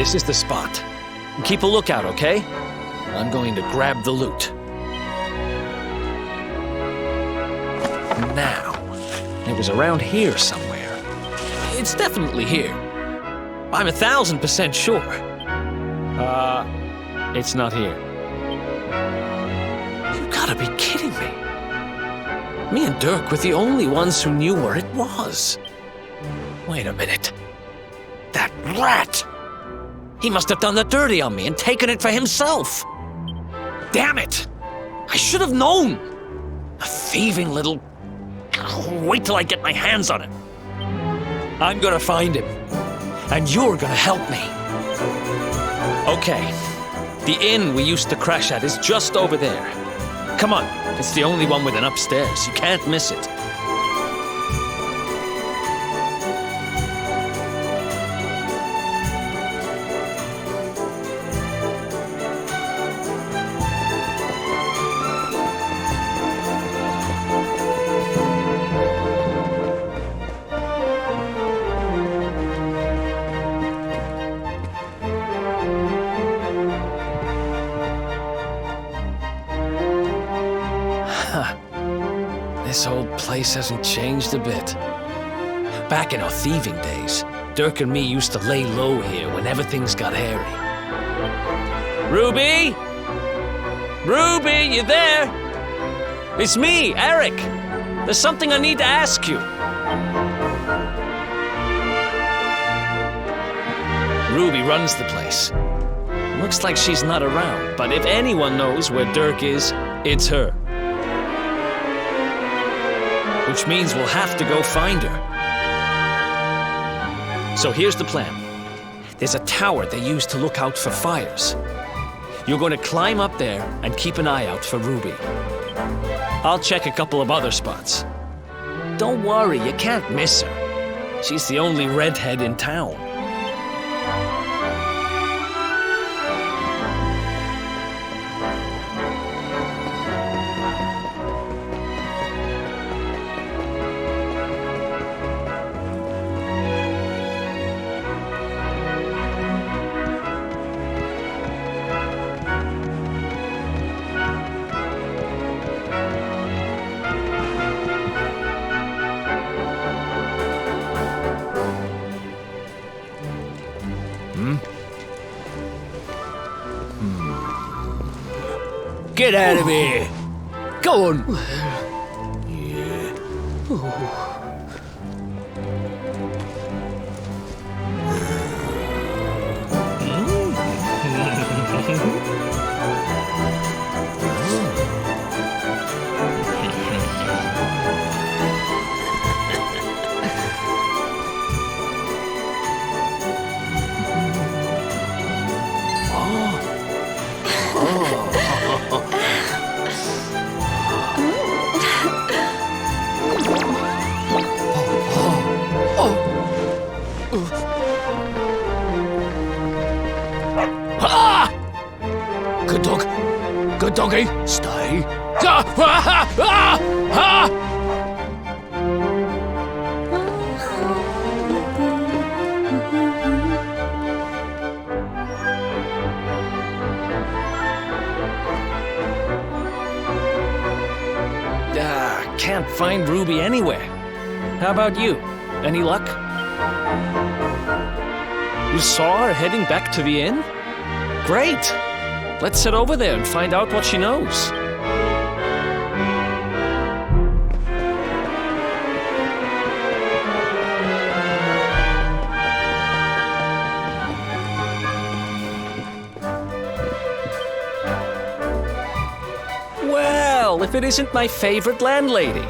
This is the spot. Keep a lookout, okay? I'm going to grab the loot. Now, it was around here somewhere. It's definitely here. I'm 1,000% sure. It's not here. You gotta be kidding me. Me and Dirk were the only ones who knew where it was. Wait a minute. That rat! He must have done the dirty on me and taken it for himself. Damn it! I should have known! A thieving little... Wait till I get my hands on him. I'm gonna find him. And you're gonna help me. Okay. The inn we used to crash at is just over there. Come on. It's the only one with an upstairs. You can't miss it. This old place hasn't changed a bit. Back in our thieving days, Dirk and me used to lay low here whenever things got hairy. Ruby? Ruby, you there? It's me, Eric. There's something I need to ask you. Ruby runs the place. Looks like she's not around, but if anyone knows where Dirk is, it's her. Which means we'll have to go find her. So here's the plan. There's a tower they use to look out for fires. You're going to climb up there and keep an eye out for Ruby. I'll check a couple of other spots. Don't worry, you can't miss her. She's the only redhead in town. Get out of here! Go on! Yeah. Good dog. Good doggy. Stay. Can't find Ruby anywhere. How about you? Any luck? You saw her heading back to the inn? Great! Let's head over there and find out what she knows. Well, if it isn't my favorite landlady.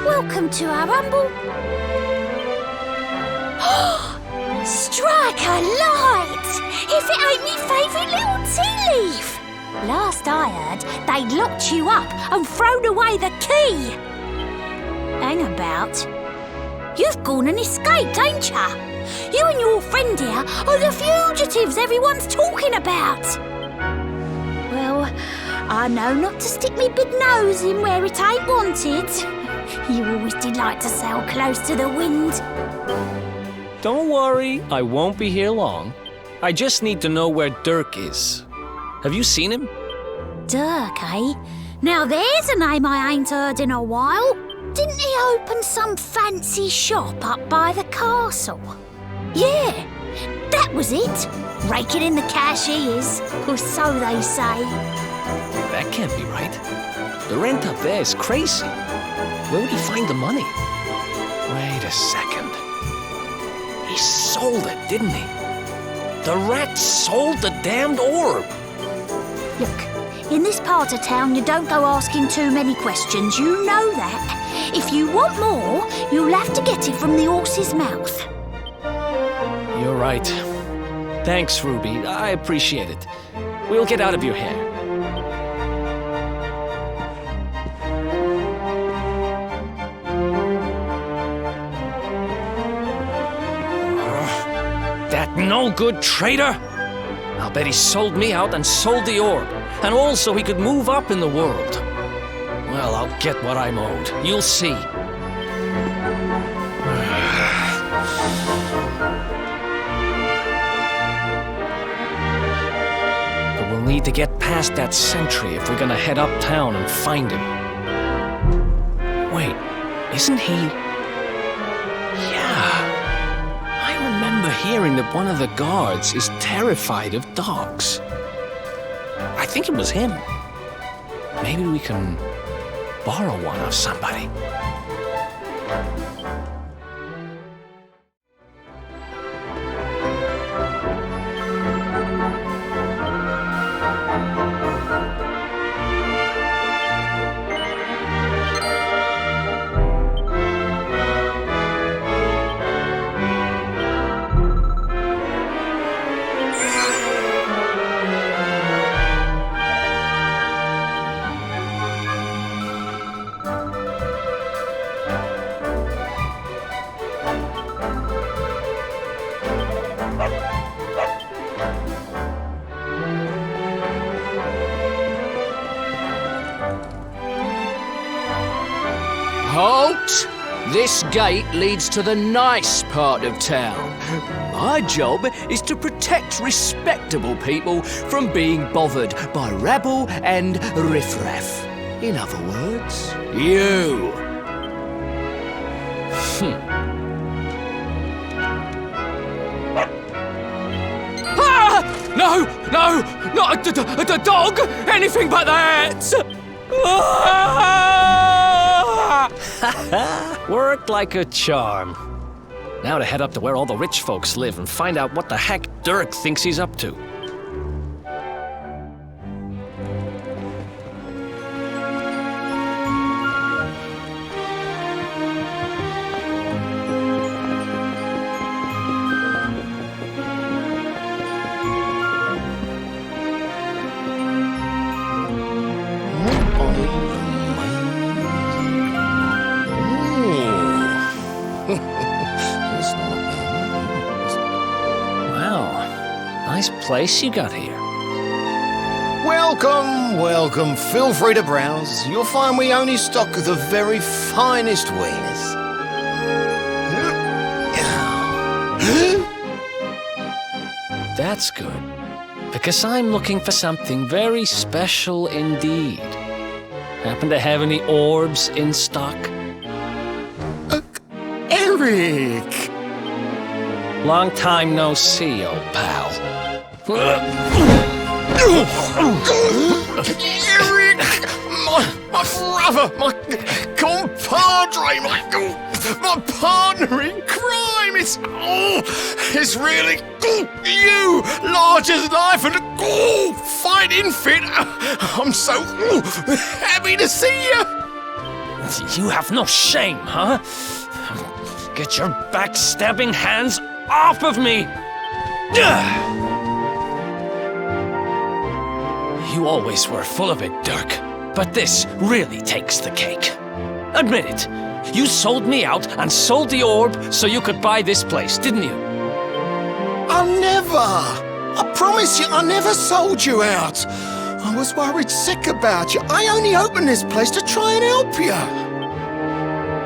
Welcome to our humble... Strike a light! If it ain't me favourite little tea leaf! Last I heard, they'd locked you up and thrown away the key. Hang about. You've gone and escaped, ain't ya? You and your friend here are the fugitives everyone's talking about. Well, I know not to stick me big nose in where it ain't wanted. You always did like to sail close to the wind. Don't worry, I won't be here long. I just need to know where Dirk is. Have you seen him? Dirk, eh? Now there's a name I ain't heard in a while. Didn't he open some fancy shop up by the castle? Yeah, that was it. Raking in the cash he is, or so they say. That can't be right. The rent up there is crazy. Where would he find the money? Wait a second. He sold it, didn't he? The rat sold the damned orb. Look, in this part of town you don't go asking too many questions, you know that. If you want more, you'll have to get it from the horse's mouth. You're right. Thanks, Ruby. I appreciate it. We'll get out of your hair. That no-good traitor! I'll bet he sold me out and sold the orb. And also he could move up in the world. Well, I'll get what I'm owed. You'll see. But we'll need to get past that sentry if we're gonna head uptown and find him. Wait, isn't he... Yeah. I remember hearing that one of the guards is terrified of dogs. I think it was him. Maybe we can borrow one of somebody. Halt! This gate leads to the nice part of town. My job is to protect respectable people from being bothered by rabble and riffraff. In other words, you. Ah! No! No! Not a dog! Anything but that! Ah! Worked like a charm. Now to head up to where all the rich folks live and find out what the heck Dirk thinks he's up to. Nice place you got here. Welcome, welcome. Feel free to browse. You'll find we only stock the very finest wieners. That's good, because I'm looking for something very special indeed. Happen to have any orbs in stock? Eric! Long time no see, old pal. Eric! My brother, my compadre, my partner in crime! It's really you, large as life and fighting fit. I'm so happy to see you. You have no shame, huh? Get your backstabbing hands off of me! You always were full of it, Dirk. But this really takes the cake. Admit it. You sold me out and sold the orb so you could buy this place, didn't you? I promise you, I never sold you out. I was worried sick about you. I only opened this place to try and help you.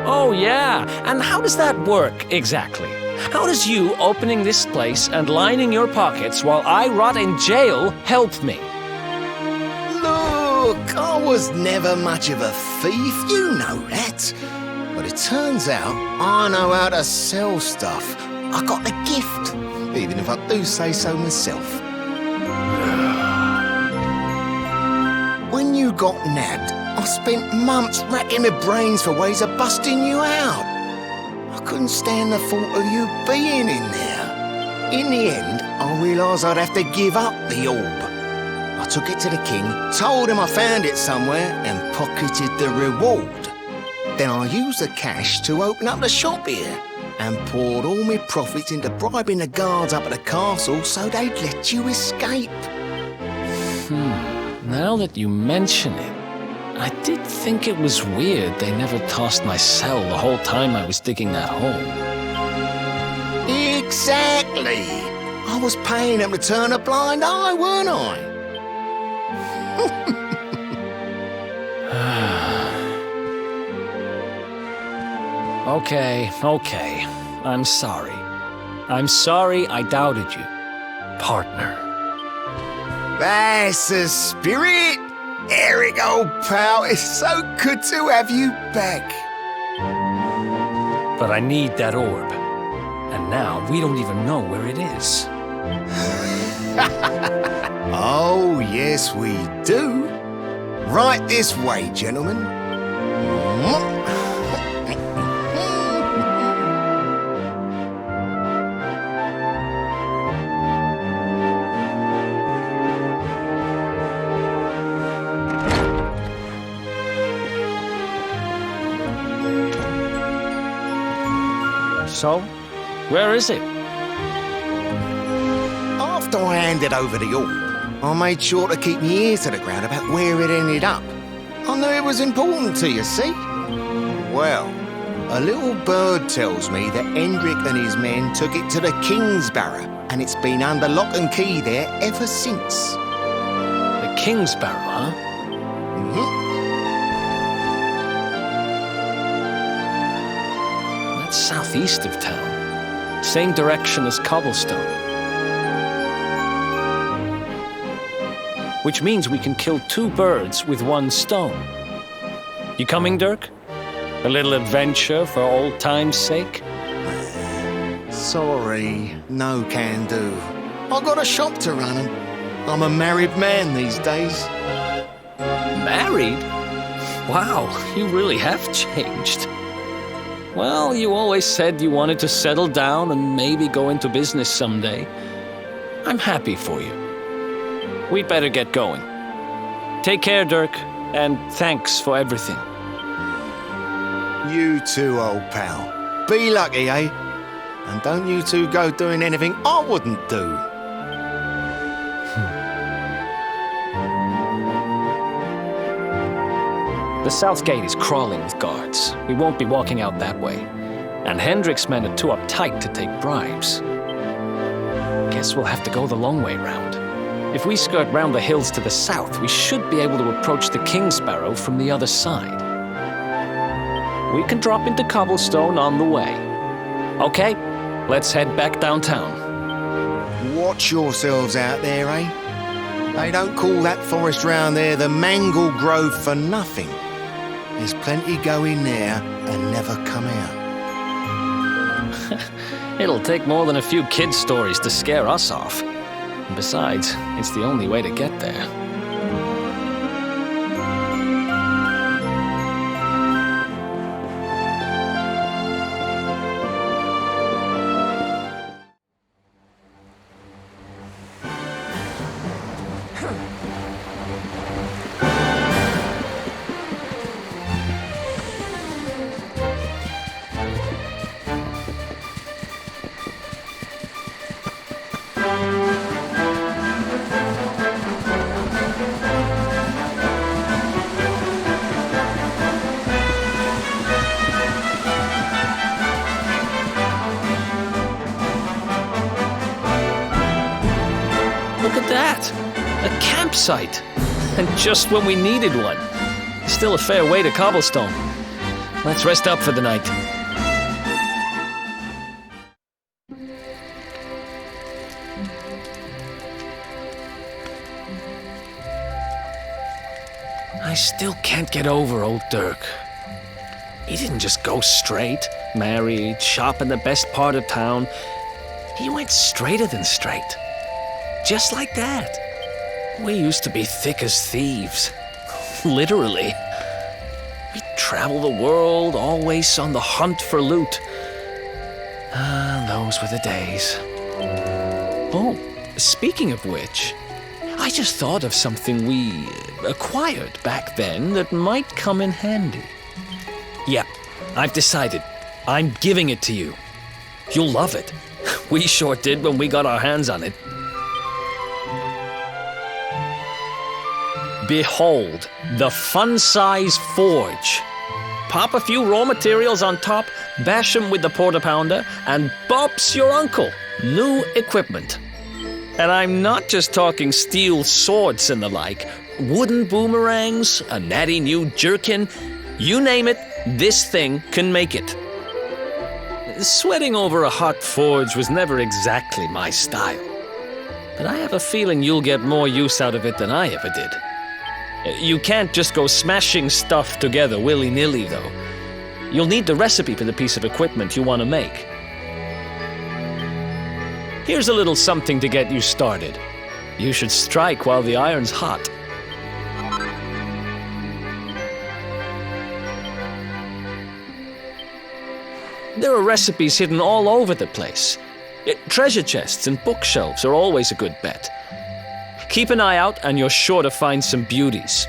Oh, yeah. And how does that work, exactly? How does you opening this place and lining your pockets while I rot in jail help me? Look, I was never much of a thief, you know that. But it turns out I know how to sell stuff. I got the gift, even if I do say so myself. When you got nabbed, I spent months racking my brains for ways of busting you out. I couldn't stand the thought of you being in there. In the end, I realised I'd have to give up the orb. I took it to the king, told him I found it somewhere, and pocketed the reward. Then I used the cash to open up the shop here, and poured all my profits into bribing the guards up at the castle so they'd let you escape. Now that you mention it, I did think it was weird they never tossed my cell the whole time I was digging that hole. Exactly! I was paying them to turn a blind eye, weren't I? Okay. I'm sorry. I'm sorry I doubted you, partner. That's the spirit! Eric, old pal, it's so good to have you back. But I need that orb. And now we don't even know where it is. Oh, yes, we do. Right this way, gentlemen. So, where is it? After I handed over the orb, I made sure to keep my ears to the ground about where it ended up. I knew it was important to you, see? Well, a little bird tells me that Hendrik and his men took it to the King's Barrow, and it's been under lock and key there ever since. The King's Barrow, huh? That's southeast of town. Same direction as Cobblestone. Which means we can kill two birds with one stone. You coming, Dirk? A little adventure for old time's sake? Sorry, no can do. I got a shop to run and I'm a married man these days. Married? Wow, you really have changed. Well, you always said you wanted to settle down and maybe go into business someday. I'm happy for you. We'd better get going. Take care, Dirk, and thanks for everything. You too, old pal. Be lucky, eh? And don't you two go doing anything I wouldn't do. The south gate is crawling with guards. We won't be walking out that way. And Hendrik's men are too uptight to take bribes. Guess we'll have to go the long way round. If we skirt round the hills to the south, we should be able to approach the King's Barrow from the other side. We can drop into Cobblestone on the way. Okay, let's head back downtown. Watch yourselves out there, eh? They don't call that forest round there the Mangle Grove for nothing. There's plenty go in there and never come out. It'll take more than a few kid stories to scare us off. And besides, it's the only way to get there. Look at that! A campsite! And just when we needed one. Still a fair way to Cobblestone. Let's rest up for the night. I still can't get over old Dirk. He didn't just go straight, married, shop in the best part of town. He went straighter than straight. Just like that. We used to be thick as thieves. Literally. We'd travel the world, always on the hunt for loot. Those were the days. Oh, speaking of which, I just thought of something we acquired back then that might come in handy. Yeah, I've decided. I'm giving it to you. You'll love it. We sure did when we got our hands on it. Behold, the fun-size forge. Pop a few raw materials on top, bash 'em with the porta pounder, and bumps your uncle. New equipment. And I'm not just talking steel swords and the like. Wooden boomerangs, a natty new jerkin. You name it, this thing can make it. Sweating over a hot forge was never exactly my style. But I have a feeling you'll get more use out of it than I ever did. You can't just go smashing stuff together willy-nilly, though. You'll need the recipe for the piece of equipment you want to make. Here's a little something to get you started. You should strike while the iron's hot. There are recipes hidden all over the place. Treasure chests and bookshelves are always a good bet. Keep an eye out and you're sure to find some beauties.